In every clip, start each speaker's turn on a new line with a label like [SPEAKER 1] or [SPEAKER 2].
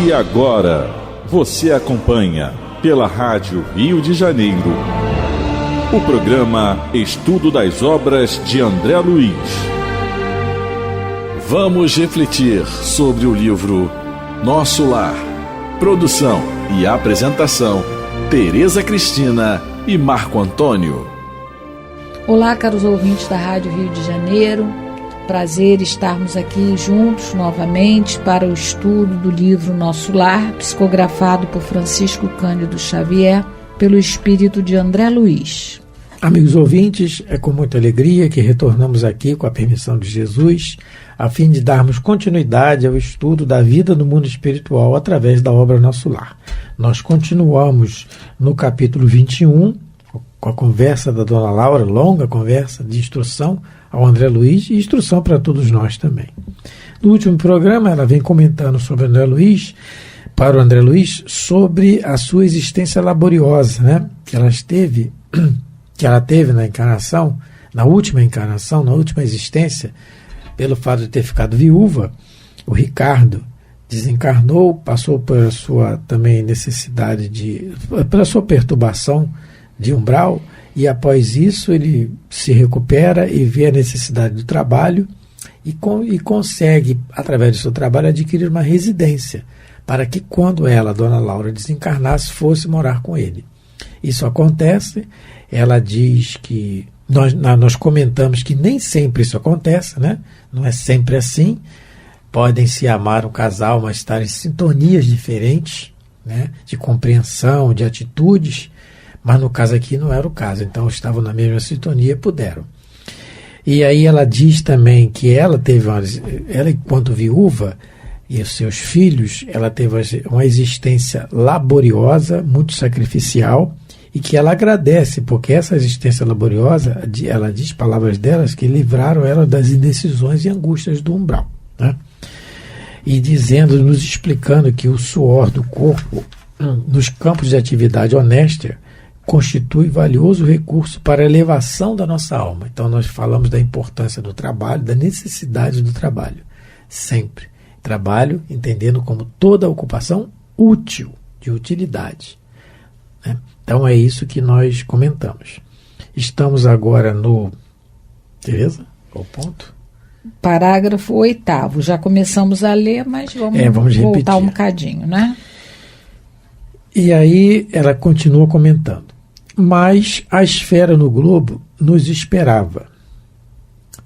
[SPEAKER 1] E agora, você acompanha pela Rádio Rio de Janeiro o programa Estudo das Obras de André Luiz. Vamos refletir sobre o livro Nosso Lar. Produção e apresentação, Tereza Cristina e Marco Antônio.
[SPEAKER 2] Olá, caros ouvintes da Rádio Rio de Janeiro. Prazer estarmos aqui juntos novamente para o estudo do livro Nosso Lar, psicografado por Francisco Cândido Xavier, pelo espírito de André Luiz.
[SPEAKER 3] Amigos ouvintes, é com muita alegria que retornamos aqui com a permissão de Jesus, a fim de darmos continuidade ao estudo da vida no mundo espiritual através da obra Nosso Lar. Nós continuamos no capítulo 21, com a conversa da Dona Laura, longa conversa de instrução ao André Luiz e instrução para todos nós também. No último programa, ela vem comentando sobre André Luiz, para o André Luiz, sobre a sua existência laboriosa, né? que ela teve na encarnação, na última existência, pelo fato de ter ficado viúva. O Ricardo desencarnou, passou pela sua também necessidade pela sua perturbação de umbral, e após isso ele se recupera e vê a necessidade do trabalho e consegue, através do seu trabalho, adquirir uma residência, para que quando ela, Dona Laura, desencarnasse, fosse morar com ele. Isso acontece. Ela diz que nós comentamos que nem sempre isso acontece, né? Não é sempre assim. Podem se amar um casal, mas estar em sintonias diferentes, né? De compreensão, de atitudes, mas no caso aqui não era o caso. Então estavam na mesma sintonia e puderam. E aí ela diz também que ela enquanto viúva e os seus filhos, ela teve uma existência laboriosa, muito sacrificial, e que ela agradece, porque essa existência laboriosa, ela diz, palavras delas, que livraram ela das indecisões e angústias do umbral, né? E nos explicando que o suor do corpo, nos campos de atividade honesta, constitui valioso recurso para a elevação da nossa alma. Então nós falamos da importância do trabalho, da necessidade do trabalho, sempre. Trabalho entendendo como toda ocupação útil, de utilidade, né? Então é isso que nós comentamos. Estamos agora no... Tereza, qual ponto?
[SPEAKER 2] Parágrafo 8º. Já começamos a ler, mas vamos voltar um bocadinho, né?
[SPEAKER 3] E aí ela continua comentando. Mas a esfera no globo nos esperava.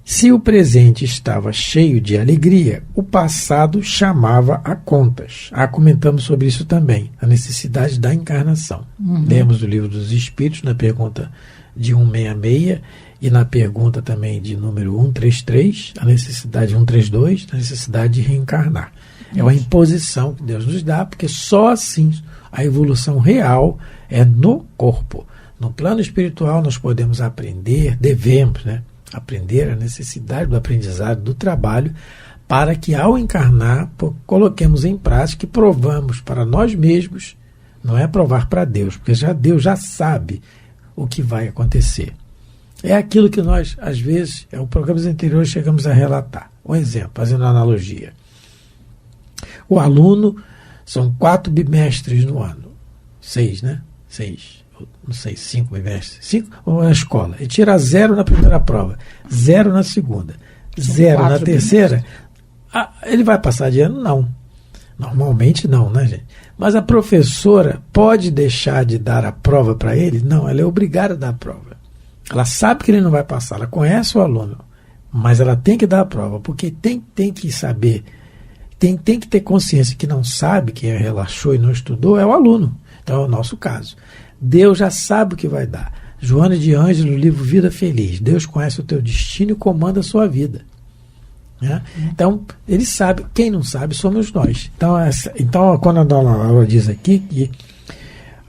[SPEAKER 3] Se o presente estava cheio de alegria, o passado chamava a contas. Comentamos sobre isso também, a necessidade da encarnação. Lemos o Livro dos Espíritos na pergunta de 166 e na pergunta também de número 133, a necessidade de 132, a necessidade de reencarnar. É uma imposição que Deus nos dá, porque só assim a evolução real é no corpo. No plano espiritual nós podemos aprender, devemos, né? Aprender a necessidade do aprendizado, do trabalho, para que ao encarnar coloquemos em prática e provamos para nós mesmos, não é provar para Deus, porque Deus já sabe o que vai acontecer. É aquilo que nós, às vezes, em programas anteriores chegamos a relatar. Um exemplo, fazendo uma analogia. O aluno, são 4 bimestres no ano. 6, né? 6. Não sei, 5 bimestres. 5 ou na escola. Ele tira 0 na primeira prova, 0 na segunda, 0 na terceira. Ele vai passar de ano? Não. Normalmente não, né, gente? Mas a professora pode deixar de dar a prova para ele? Não, ela é obrigada a dar a prova. Ela sabe que ele não vai passar, ela conhece o aluno, mas ela tem que dar a prova, porque tem que saber, tem que ter consciência que não sabe, quem relaxou e não estudou é o aluno. Então é o nosso caso. Deus já sabe o que vai dar. Joana de Ângelo, no livro Vida Feliz. Deus conhece o teu destino e comanda a sua vida. Né? Então, ele sabe. Quem não sabe somos nós. Então quando a Dona Laura diz aqui que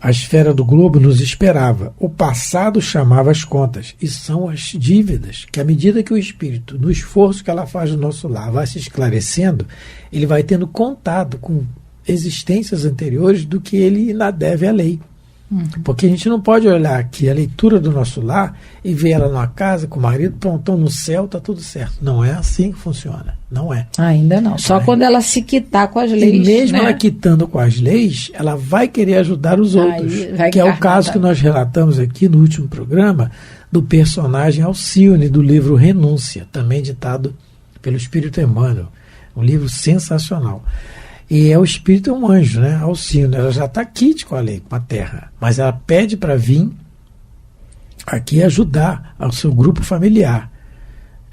[SPEAKER 3] a esfera do globo nos esperava, o passado chamava as contas. E são as dívidas que, à medida que o espírito, no esforço que ela faz no nosso lar, vai se esclarecendo, ele vai tendo contato com existências anteriores do que ele ainda deve à lei. Porque a gente não pode olhar aqui a leitura do nosso lar e ver ela numa casa com o marido, prontão no céu, tá tudo certo. Não é assim que funciona. Não é.
[SPEAKER 2] Ainda não. Só quando ela se quitar com as leis.
[SPEAKER 3] E mesmo ela quitando com as leis, ela vai querer ajudar os outros. Que é o caso que nós relatamos aqui no último programa do personagem Alcione, do livro Renúncia, também ditado pelo Espírito Emmanuel. Um livro sensacional. E o espírito é um anjo, né? Alcione, ela já está quite com a lei, com a terra, mas ela pede para vir aqui ajudar ao seu grupo familiar.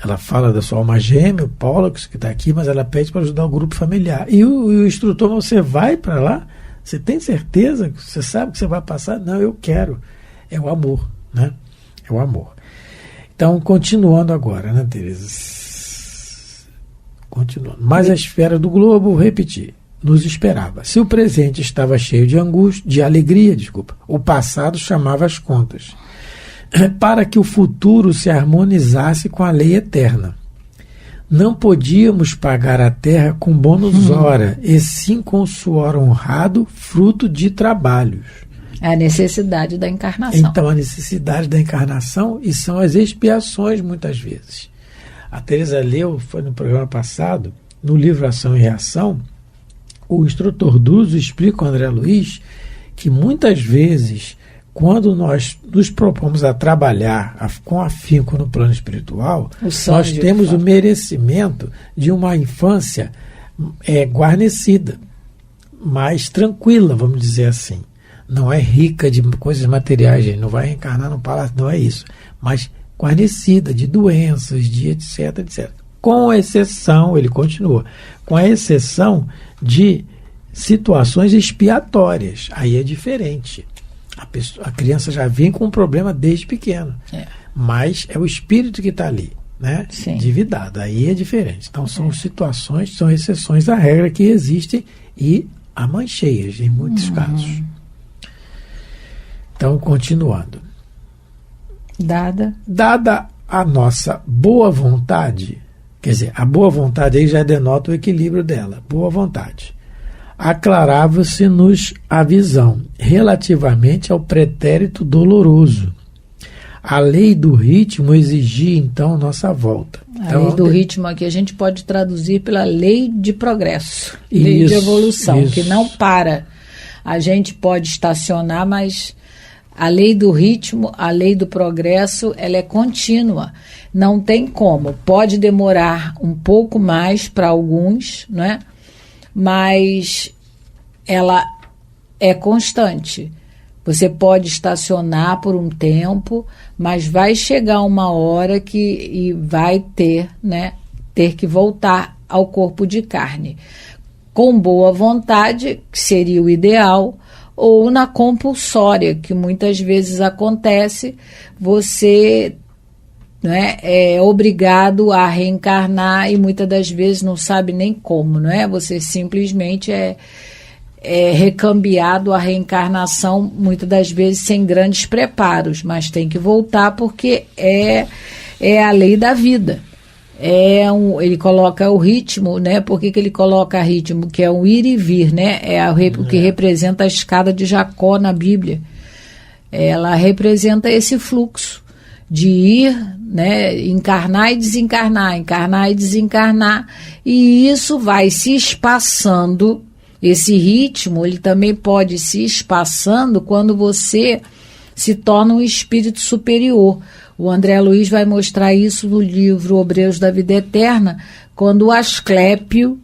[SPEAKER 3] Ela fala da sua alma gêmea, o Pollux, que está aqui, mas ela pede para ajudar o grupo familiar. E o instrutor, você vai para lá? Você tem certeza? Você sabe que você vai passar? Não, eu quero. É o amor, né? É o amor. Então, continuando agora, né, Tereza? Continuando. Mas a esfera do globo, vou repetir, nos esperava. Se o presente estava cheio de angústia, de alegria, o passado chamava as contas, para que o futuro se harmonizasse com a lei eterna. Não podíamos pagar a terra com bônus hora, e sim com suor honrado, fruto de trabalhos.
[SPEAKER 2] É a necessidade da encarnação.
[SPEAKER 3] Então, a necessidade da encarnação e são as expiações, muitas vezes. A Tereza leu, foi no programa passado, no livro Ação e Reação, o instrutor Duzo explica ao André Luiz que muitas vezes, quando nós nos propomos a trabalhar com afinco no plano espiritual, nós temos o merecimento de uma infância guarnecida, mais tranquila, vamos dizer assim. Não é rica de coisas materiais, gente, não vai reencarnar no palácio, não é isso, mas guarnecida de doenças, de etc, etc. Com exceção, ele continua, com a exceção de situações expiatórias. Aí é diferente. A criança já vem com um problema desde pequeno. Mas é o espírito que está ali, né? Endividado. Aí é diferente. Então são situações, são exceções à regra que existem e há mancheias em muitos casos. Então, continuando. Dada a nossa boa vontade, quer dizer, a boa vontade aí já denota o equilíbrio dela, boa vontade, aclarava-se-nos a visão relativamente ao pretérito doloroso. A lei do ritmo exigia, então, nossa volta.
[SPEAKER 2] A lei do ritmo aqui a gente pode traduzir pela lei de progresso, lei de evolução, que não para. A gente pode estacionar, mas a lei do ritmo, a lei do progresso, ela é contínua. Não tem como. Pode demorar um pouco mais para alguns, né? Mas ela é constante. Você pode estacionar por um tempo, mas vai chegar uma hora que vai ter que voltar ao corpo de carne. Com boa vontade, que seria o ideal, ou na compulsória, que muitas vezes acontece, você é obrigado a reencarnar e muitas das vezes não sabe nem como, não é? Você simplesmente é recambiado à reencarnação, muitas das vezes sem grandes preparos, mas tem que voltar porque é a lei da vida. Ele coloca o ritmo, né? Por que ele coloca ritmo? Que é um ir e vir, né? O que representa a escada de Jacó na Bíblia. Ela representa esse fluxo de ir, né? Encarnar e desencarnar, encarnar e desencarnar. E isso vai se espaçando. Esse ritmo, ele também pode se espaçando quando você se torna um espírito superior. O André Luiz vai mostrar isso no livro Obreiros da Vida Eterna, quando o Asclépios,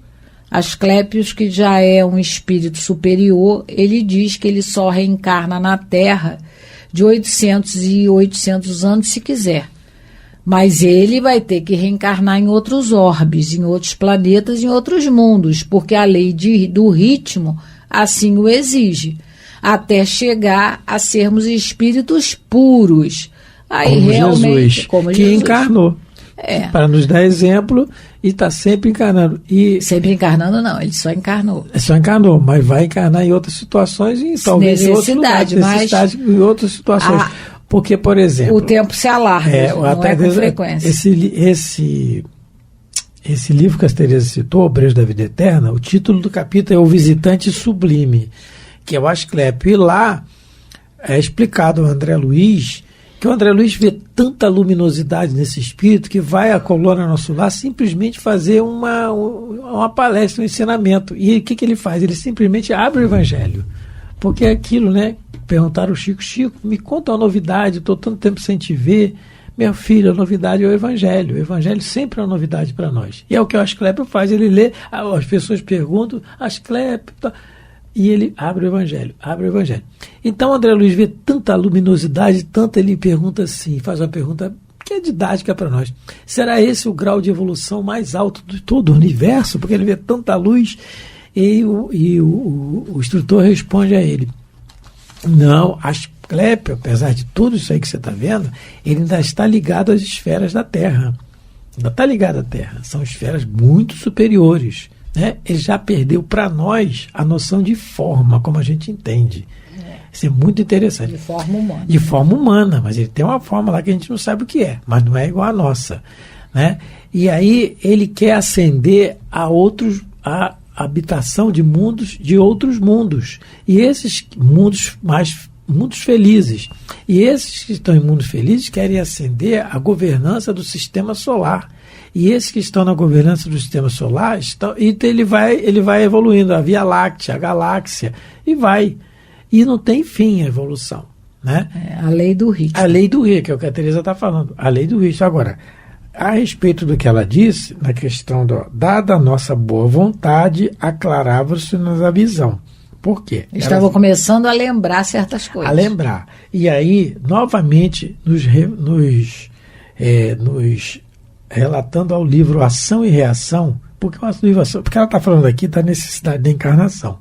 [SPEAKER 2] que já é um espírito superior, ele diz que ele só reencarna na Terra de 800 e 800 anos se quiser. Mas ele vai ter que reencarnar em outros orbes, em outros planetas, em outros mundos, porque a lei do ritmo assim o exige, até chegar a sermos espíritos puros. Aí
[SPEAKER 3] como
[SPEAKER 2] realmente,
[SPEAKER 3] Jesus, que Jesus encarnou, para nos dar exemplo, e está sempre encarnando.
[SPEAKER 2] Sempre encarnando não, ele só encarnou.
[SPEAKER 3] Só encarnou, mas vai encarnar em outras situações e talvez em outras situações. Porque, por exemplo,
[SPEAKER 2] o tempo se alarga, não é com frequência.
[SPEAKER 3] Esse livro que a Tereza citou, Obreiros da Vida Eterna, o título do capítulo é O Visitante Sublime, que é o Asclépio. E lá é explicado ao André Luiz que o André Luiz vê tanta luminosidade nesse espírito que vai à Colônia Nosso Lar simplesmente fazer uma palestra, um ensinamento. E o que ele faz? Ele simplesmente abre o Evangelho. Porque é aquilo, né? Perguntaram ao Chico, me conta uma novidade, estou tanto tempo sem te ver. Meu filho, a novidade é o Evangelho. O Evangelho sempre é uma novidade para nós. E é o que o Asclépio faz, ele lê, as pessoas perguntam, Asclépio, e ele abre o Evangelho. Então, André Luiz vê tanta luminosidade, ele pergunta assim, faz uma pergunta que é didática para nós. Será esse o grau de evolução mais alto de todo o universo? Porque ele vê tanta luz e o instrutor responde a ele, não, Asclépio, apesar de tudo isso aí que você está vendo, ele ainda está ligado às esferas da Terra. Ainda está ligado à Terra. São esferas muito superiores. Né? Ele já perdeu para nós a noção de forma, como a gente entende. Isso é muito interessante.
[SPEAKER 2] De forma humana.
[SPEAKER 3] De forma humana, mas ele tem uma forma lá que a gente não sabe o que é, mas não é igual à nossa. Né? E aí ele quer ascender a habitação de outros mundos. E esses mundos mundos felizes. E esses que estão em mundos felizes querem ascender a governança do sistema solar. E esses que estão na governança do sistema solar, ele vai evoluindo, a Via Láctea, a galáxia, e vai. E não tem fim a evolução. Né?
[SPEAKER 2] A lei do ritmo.
[SPEAKER 3] A lei do ritmo, que é o que a Teresa está falando. A lei do ritmo. Agora, a respeito do que ela disse, na questão dada a nossa boa vontade, aclarava-se-nos a visão. Por quê?
[SPEAKER 2] Estava começando a lembrar certas coisas.
[SPEAKER 3] A lembrar. E aí, novamente, nos relatando ao livro Ação e Reação, porque ela está falando aqui da necessidade da encarnação.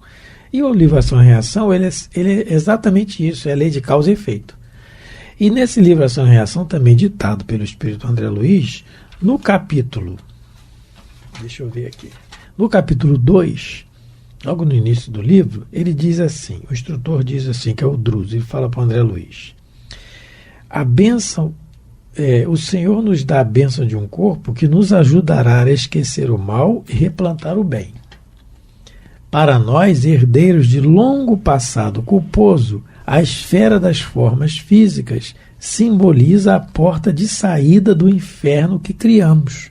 [SPEAKER 3] E o livro Ação e Reação, ele é exatamente isso, é a lei de causa e efeito. E nesse livro Ação e Reação, também ditado pelo Espírito André Luiz, no capítulo, deixa eu ver aqui, no capítulo 2, logo no início do livro, ele diz assim, o instrutor diz assim, que é o Druso, ele fala para o André Luiz, a bênção, o Senhor nos dá a bênção de um corpo que nos ajudará a esquecer o mal e replantar o bem. Para nós, herdeiros de longo passado culposo, a esfera das formas físicas simboliza a porta de saída do inferno que criamos.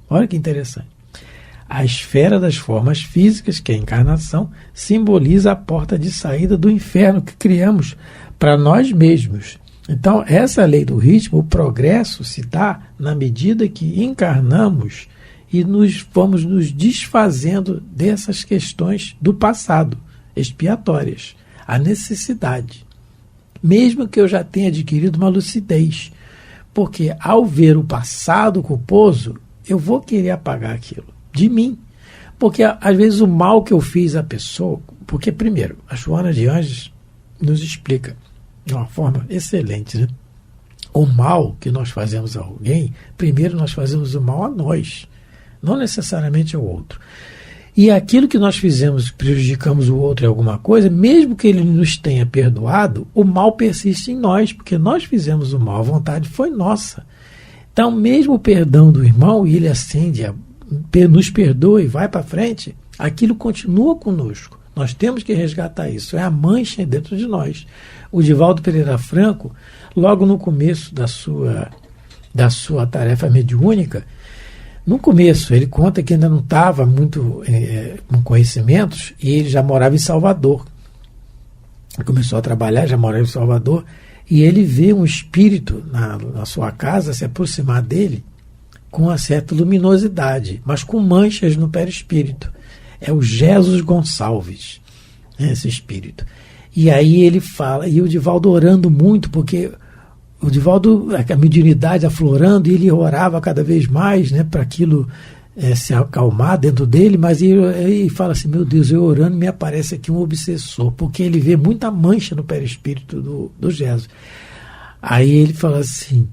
[SPEAKER 3] Olha que interessante. A esfera das formas físicas, que é a encarnação, simboliza a porta de saída do inferno que criamos para nós mesmos. Então, essa lei do ritmo, o progresso se dá na medida que encarnamos e vamos nos desfazendo dessas questões do passado, expiatórias. A necessidade. Mesmo que eu já tenha adquirido uma lucidez. Porque ao ver o passado culposo, eu vou querer apagar aquilo de mim. Porque às vezes o mal que eu fiz à pessoa... Porque primeiro, a Joana de Anjos nos explica de uma forma excelente, né? O mal que nós fazemos a alguém, primeiro nós fazemos o mal a nós, não necessariamente ao outro. E aquilo que nós fizemos, prejudicamos o outro em alguma coisa, mesmo que ele nos tenha perdoado, o mal persiste em nós, porque nós fizemos o mal, a vontade foi nossa. Então, mesmo o perdão do irmão, e ele acende, nos perdoa e vai para frente, aquilo continua conosco. Nós temos que resgatar isso, é a mancha dentro de nós. O Divaldo Pereira Franco, logo no começo da sua tarefa mediúnica, no começo, ele conta que ainda não estava muito com conhecimentos e ele já morava em Salvador. Ele começou a trabalhar, já morava em Salvador, e ele vê um espírito na sua casa se aproximar dele com uma certa luminosidade, mas com manchas no perispírito. É o Jesus Gonçalves, esse espírito. E aí ele fala, e o Divaldo orando muito, porque o Divaldo, a mediunidade aflorando, e ele orava cada vez mais, né, para aquilo se acalmar dentro dele, mas ele fala assim, meu Deus, eu orando, me aparece aqui um obsessor, porque ele vê muita mancha no perispírito do Jesus. Aí ele fala assim,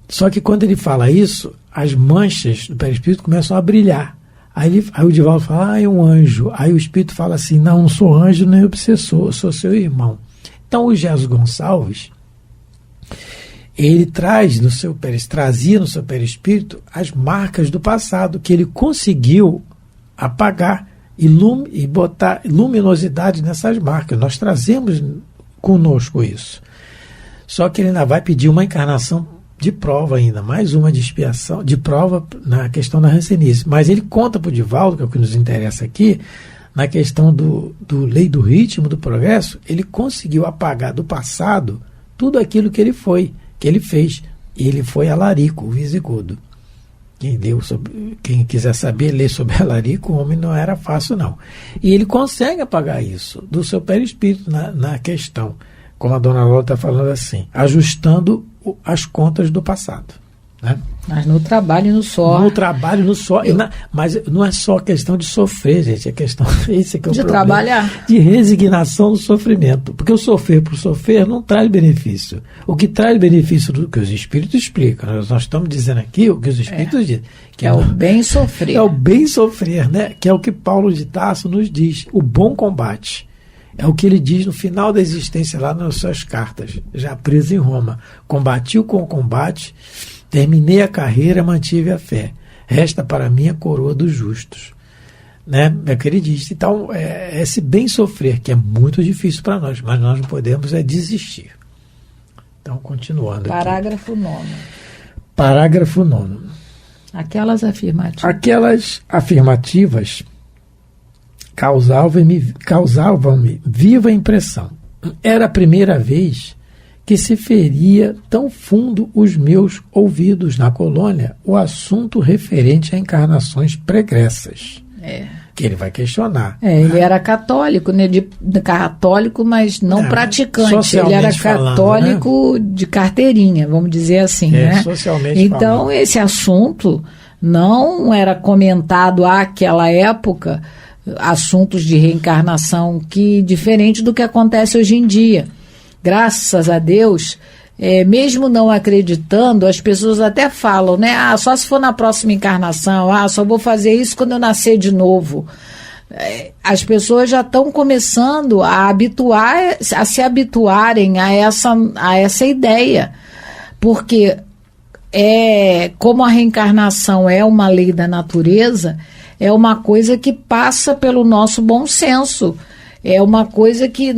[SPEAKER 3] só que quando ele fala isso, as manchas do perispírito começam a brilhar. Aí o Divaldo fala, é um anjo. Aí o espírito fala assim, não sou anjo nem obsessor, eu sou seu irmão. Então o Jesus Gonçalves, ele trazia no seu perispírito as marcas do passado, que ele conseguiu apagar e botar luminosidade nessas marcas. Nós trazemos conosco isso. Só que ele ainda vai pedir uma encarnação de prova ainda, mais uma de expiação, de prova na questão da rancenice. Mas ele conta para o Divaldo, que é o que nos interessa aqui, na questão do lei do ritmo, do progresso, ele conseguiu apagar do passado tudo aquilo que ele fez. E ele foi Alarico, o visigodo. Quem quiser saber, ler sobre Alarico, o homem não era fácil, não. E ele consegue apagar isso do seu perispírito na questão, como a dona Lola está falando assim, ajustando as contas do passado. Né?
[SPEAKER 2] Mas no trabalho e no só.
[SPEAKER 3] No trabalho, no só. Mas não é só questão de sofrer, gente. É questão esse que é o
[SPEAKER 2] de
[SPEAKER 3] problema,
[SPEAKER 2] trabalhar.
[SPEAKER 3] De resignação do sofrimento. Porque o sofrer por sofrer não traz benefício. O que traz benefício do que os espíritos explicam. Nós estamos dizendo aqui o que os espíritos dizem. Que
[SPEAKER 2] é o bem sofrer.
[SPEAKER 3] É o bem sofrer, né? Que é o que Paulo de Tarso nos diz. O bom combate. É o que ele diz no final da existência, lá nas suas cartas, já preso em Roma. Combati o com combate, terminei a carreira, mantive a fé. Resta para mim a coroa dos justos. Né? É o que ele diz. Então, é esse bem sofrer, que é muito difícil para nós, mas nós não podemos desistir. Então, continuando.
[SPEAKER 2] Parágrafo 9.
[SPEAKER 3] Parágrafo 9.
[SPEAKER 2] Aquelas afirmativas.
[SPEAKER 3] Aquelas afirmativas causavam-me viva impressão. Era a primeira vez que se feria tão fundo os meus ouvidos na colônia o assunto referente a encarnações pregressas. Que ele vai questionar.
[SPEAKER 2] Ele era católico, né? Católico, mas não praticante. Ele era católico falando, né? De carteirinha, vamos dizer assim. Né?
[SPEAKER 3] Socialmente
[SPEAKER 2] então,
[SPEAKER 3] falando.
[SPEAKER 2] Esse assunto não era comentado àquela época, assuntos de reencarnação, que diferente do que acontece hoje em dia. Graças a Deus, mesmo não acreditando, as pessoas até falam, né? Só se for na próxima encarnação, só vou fazer isso quando eu nascer de novo. As pessoas já estão começando a se habituarem a essa ideia, porque como a reencarnação é uma lei da natureza, é uma coisa que passa pelo nosso bom senso, é uma coisa que,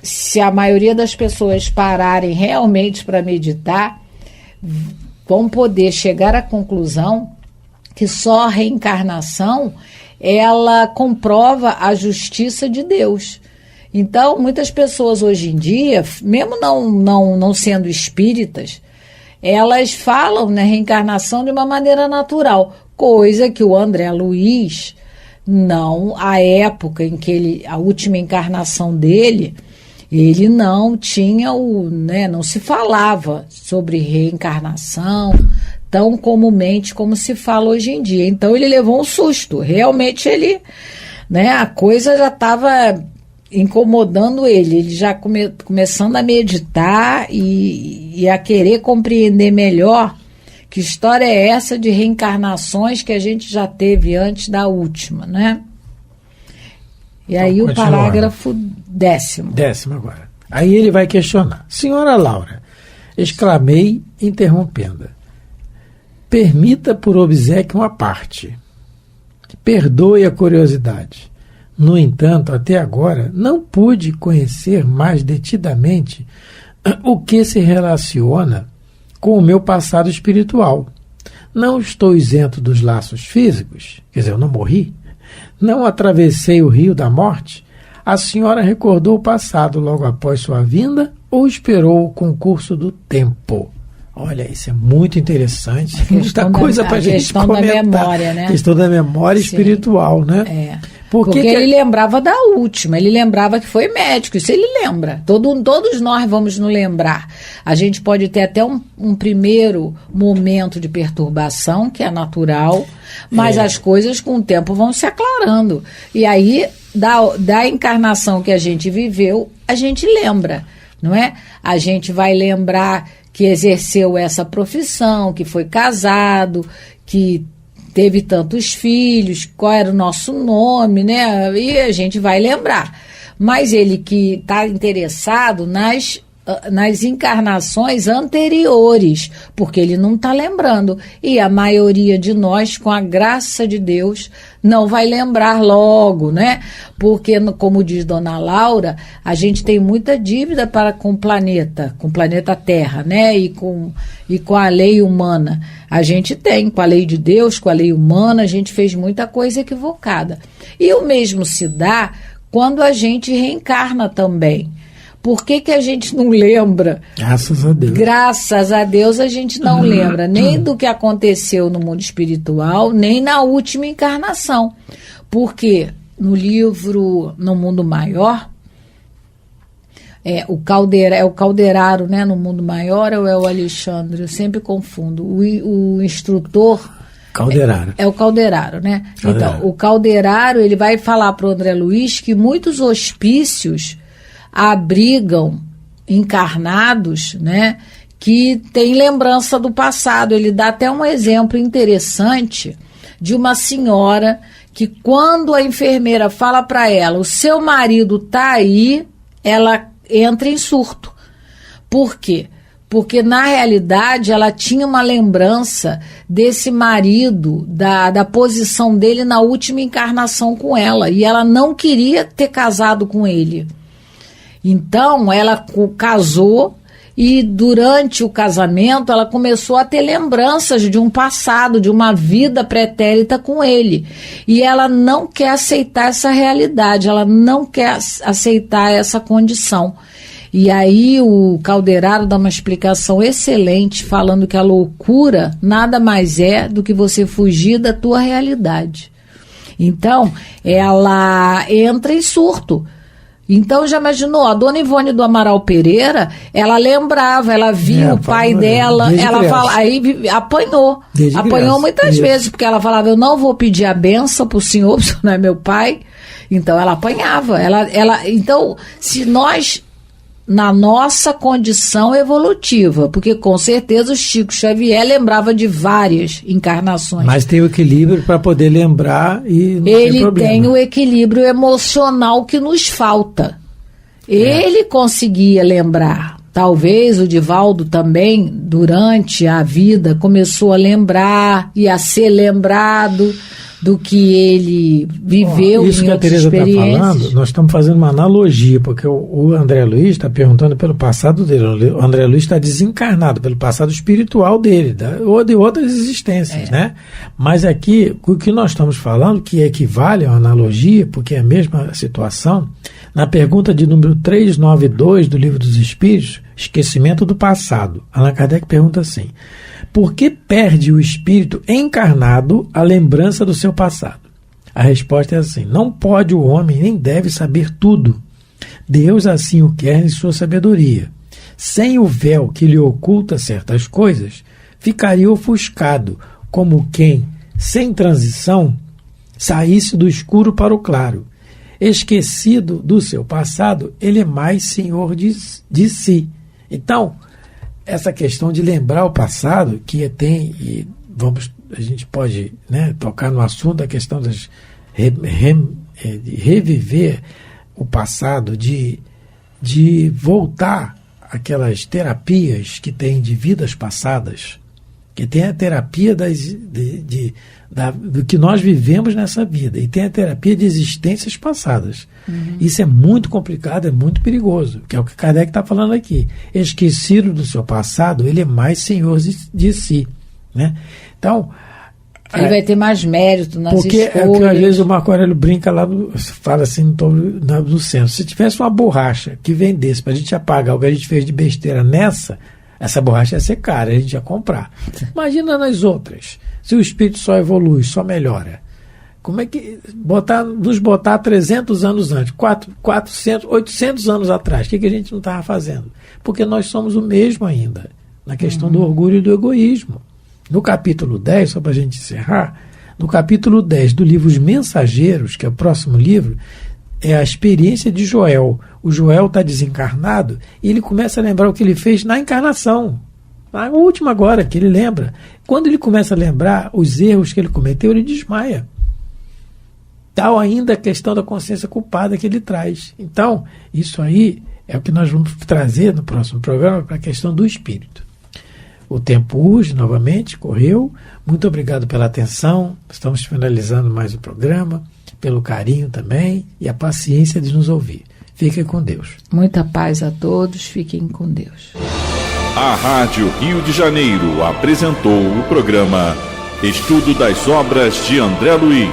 [SPEAKER 2] se a maioria das pessoas pararem realmente para meditar, vão poder chegar à conclusão que só a reencarnação ela comprova a justiça de Deus. Então, muitas pessoas hoje em dia, mesmo não sendo espíritas, elas falam na reencarnação de uma maneira natural, coisa que o André Luiz, a época em que a última encarnação dele, ele não tinha não se falava sobre reencarnação tão comumente como se fala hoje em dia. Então ele levou um susto. Realmente a coisa já estava incomodando ele já começando a meditar e a querer compreender melhor que história é essa de reencarnações que a gente já teve antes da última, né? E aí o parágrafo 10º.
[SPEAKER 3] 10º agora. Aí ele vai questionar. Senhora Laura, exclamei, interrompendo-a, permita por obséquio uma parte. Perdoe a curiosidade. No entanto, até agora, não pude conhecer mais detidamente o que se relaciona com o meu passado espiritual. Não estou isento dos laços físicos, quer dizer, eu não morri, não atravessei o rio da morte. A senhora recordou o passado logo após sua vinda ou esperou o concurso do tempo? Olha, isso é muito interessante. Muita coisa para a gente comentar.
[SPEAKER 2] A questão da memória, né?
[SPEAKER 3] A questão da memória espiritual, né?
[SPEAKER 2] Porque ele lembrava da última, ele lembrava que foi médico, isso ele lembra. Todos nós vamos nos lembrar. A gente pode ter até um primeiro momento de perturbação, que é natural, mas as coisas com o tempo vão se aclarando. E aí, da encarnação que a gente viveu, a gente lembra, não é? A gente vai lembrar que exerceu essa profissão, que foi casado, que teve tantos filhos, qual era o nosso nome, né? E a gente vai lembrar. Mas ele que está interessado nas nas encarnações anteriores, porque ele não está lembrando. E a maioria de nós, com a graça de Deus, não vai lembrar logo, né? Porque, como diz Dona Laura, a gente tem muita dívida com o planeta Terra, né? E com a lei humana. A gente tem, com a lei de Deus, com a lei humana, a gente fez muita coisa equivocada. E o mesmo se dá quando a gente reencarna também. Por que a gente não lembra?
[SPEAKER 3] Graças a Deus. Graças
[SPEAKER 2] a Deus a gente não lembra nem do que aconteceu no mundo espiritual, nem na última encarnação. Porque no livro No Mundo Maior, o Calderaro, né? No Mundo Maior, ou é o Alexandre? Eu sempre confundo. O instrutor...
[SPEAKER 3] Calderaro.
[SPEAKER 2] É o Calderaro, né?
[SPEAKER 3] Calderaro.
[SPEAKER 2] Então, o Calderaro, ele vai falar para o André Luiz que muitos hospícios abrigam encarnados, né, que têm lembrança do passado. Ele dá até um exemplo interessante de uma senhora que, quando a enfermeira fala para ela, o seu marido está aí, ela entra em surto. Por quê? Porque, na realidade, ela tinha uma lembrança desse marido, da posição dele na última encarnação com ela, e ela não queria ter casado com ele. Então, ela casou e, durante o casamento, ela começou a ter lembranças de um passado, de uma vida pretérita com ele. E ela não quer aceitar essa realidade, ela não quer aceitar essa condição. E aí o Calderaro dá uma explicação excelente, falando que a loucura nada mais é do que você fugir da tua realidade. Então, ela entra em surto. Então, já imaginou, a dona Ivone do Amaral Pereira, ela lembrava, ela via o pai dela, ela fala, aí apanhou muitas vezes, porque ela falava, eu não vou pedir a benção pro senhor não é meu pai. Então, ela apanhava. Então, se nós, na nossa condição evolutiva, porque com certeza o Chico Xavier lembrava de várias encarnações.
[SPEAKER 3] Mas tem o equilíbrio para poder lembrar e não
[SPEAKER 2] ele
[SPEAKER 3] tem problema.
[SPEAKER 2] Tem o equilíbrio emocional que nos falta. Ele conseguia lembrar. Talvez o Divaldo também, durante a vida, começou a lembrar e a ser lembrado do que ele viveu.
[SPEAKER 3] Isso que a Tereza está falando, nós estamos fazendo uma analogia, porque o André Luiz está perguntando pelo passado dele. O André Luiz está desencarnado pelo passado espiritual dele, ou de outras existências, né? Mas aqui, o que nós estamos falando, que equivale a uma analogia, porque é a mesma situação, na pergunta de número 392 do Livro dos Espíritos, esquecimento do passado. Allan Kardec pergunta assim: por que perde o espírito encarnado a lembrança do seu passado? A resposta é assim: não pode o homem nem deve saber tudo. Deus assim o quer em sua sabedoria. Sem o véu que lhe oculta certas coisas, ficaria ofuscado, como quem, sem transição, saísse do escuro para o claro. Esquecido do seu passado, ele é mais senhor de si. Então, essa questão de lembrar o passado, que tem, e a gente pode, né, tocar no assunto da questão de reviver o passado, de voltar àquelas terapias que tem de vidas passadas, que tem a terapia do que nós vivemos nessa vida, e tem a terapia de existências passadas. Isso é muito complicado, é muito perigoso, que é o que Kardec está falando aqui. Esquecido do seu passado, ele é mais senhor de si, né? Então,
[SPEAKER 2] ele vai ter mais mérito nas
[SPEAKER 3] porque
[SPEAKER 2] escolhas.
[SPEAKER 3] Porque às vezes o Marco Aurélio brinca lá, fala assim no centro: se tivesse uma borracha que vendesse para a gente apagar o que a gente fez de besteira essa borracha ia ser cara, a gente ia comprar. Imagina nas outras, se o espírito só evolui, só melhora. Como é que nos botar 300 anos antes, 400, 800 anos atrás, o que a gente não estava fazendo? Porque nós somos o mesmo ainda, na questão do orgulho e do egoísmo. No capítulo 10, só para a gente encerrar, no capítulo 10 do livro Os Mensageiros, que é o próximo livro, é a experiência de Joel. O Joel está desencarnado e ele começa a lembrar o que ele fez na encarnação. A última agora, que ele lembra. Quando ele começa a lembrar os erros que ele cometeu, ele desmaia. Tal ainda a questão da consciência culpada que ele traz. Então, isso aí É o que nós vamos trazer no próximo programa para a questão do espírito. O tempo urge novamente, correu. Muito obrigado pela atenção. Estamos finalizando mais o programa, pelo carinho também e a paciência de nos ouvir. Fiquem com Deus.
[SPEAKER 2] Muita paz a todos, fiquem com Deus.
[SPEAKER 1] A Rádio Rio de Janeiro apresentou o programa Estudo das Obras de André Luiz.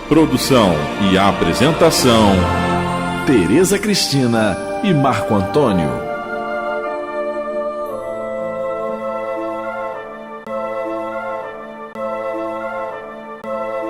[SPEAKER 1] Produção e apresentação, Tereza Cristina e Marco Antônio.